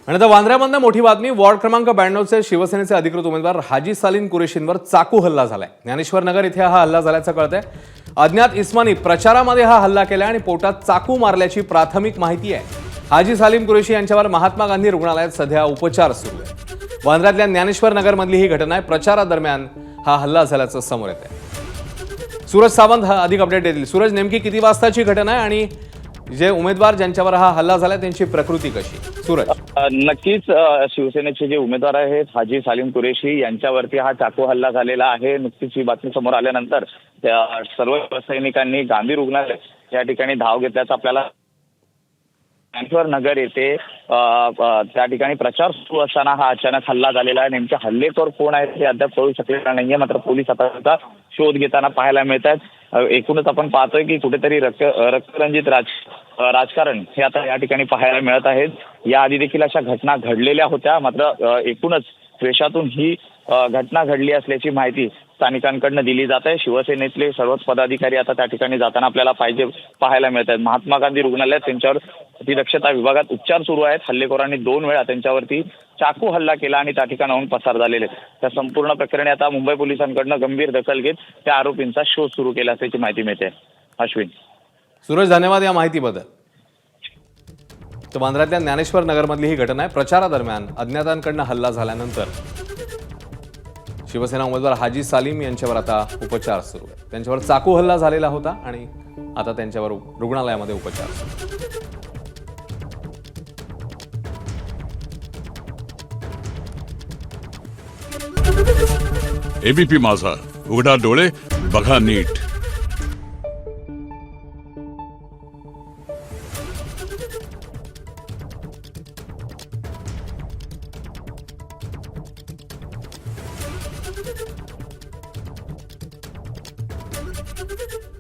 आणि आता वांद्र्यामधनं मोठी बातमी. वॉर्ड क्रमांक 92चे शिवसेनेचे अधिकृत उमेदवार हाजी सालीम कुरेशींवर चाकू हल्ला झालाय. ज्ञानेश्वर नगर इथे हा हल्ला झाल्याचं कळतंय. अज्ञात इस्मानी प्रचारामध्ये हा हल्ला केला आणि पोटात चाकू मारल्याची प्राथमिक माहिती आहे. हाजी सालीम कुरेशी यांच्यावर महात्मा गांधी रुग्णालयात सध्या उपचार सुरू आहेत. वांद्र्यातल्या ज्ञानेश्वर नगरमधली ही घटना आहे. प्रचारादरम्यान हा हल्ला झाल्याचं समोर येत आहे. सूरज सावंत हा अधिक अपडेट देतील. सूरज, नेमकी किती वाजताची घटना आहे आणि जे उमेदवार ज्यांच्यावर हा हल्ला झाला त्यांची प्रकृती कशी? सूरज, नक्कीच शिवसेनेचे जे उमेदवार आहेत हाजी सालीम कुरेशी यांच्यावरती हा चाकू हल्ला झालेला आहे. नुकतीच ही बातमी समोर आल्यानंतर त्या सर्व सैनिकांनी गांधी रुग्णालय या ठिकाणी धाव घेतल्याचं आपल्याला ज्ञानेश्वर नगर येथे त्या ठिकाणी प्रचार सुरू असताना हा अचानक हल्ला झालेला आहे. नेमके हल्लेखोर कोण आहेत हे अद्याप कळू शकलेलं नाहीये. मात्र पोलीस आता त्याचा शोध घेताना पाहायला मिळत आहेत. एकूणच आपण पाहतोय की कुठेतरी रक्तरंजित राजकारण हे आता या ठिकाणी पाहायला मिळत आहेत. याआधी देखील अशा घटना घडलेल्या होत्या. मात्र एकूणच द्वेषातून ही घटना घडली असल्याची माहिती स्थानिकांकडनं दिली जात आहे. शिवसेनेतले सर्वच पदाधिकारी आता त्या ठिकाणी जाताना आपल्याला पाहायला मिळत आहेत. महात्मा गांधी रुग्णालयात त्यांच्यावर अतिदक्षता विभागात उपचार सुरू आहेत. हल्लेखोरांनी 2 वेळा त्यांच्यावरती चाकू हल्ला केला आणि त्या ठिकाणाहून पसार झालेले. त्या संपूर्ण प्रकरणी आता मुंबई पोलिसांकडनं गंभीर दखल घेत त्या आरोपींचा शोध सुरू केला असल्याची माहिती मिळते. अश्विन. सूरज, धन्यवाद या माहितीबद्दल. तर वांद्र्यातल्या ज्ञानेश्वर नगरमधली ही घटना आहे. प्रचारादरम्यान अज्ञातांकडनं हल्ला झाल्यानंतर शिवसेना उमेदवार हाजी सालीम यांच्यावर आता उपचार सुरू आहेत. त्यांच्यावर चाकू हल्ला झालेला होता आणि आता त्यांच्यावर रुग्णालयामध्ये उपचार सुरू. एबीपी माझा, उघडा डोळे बघा नीट. Thank you.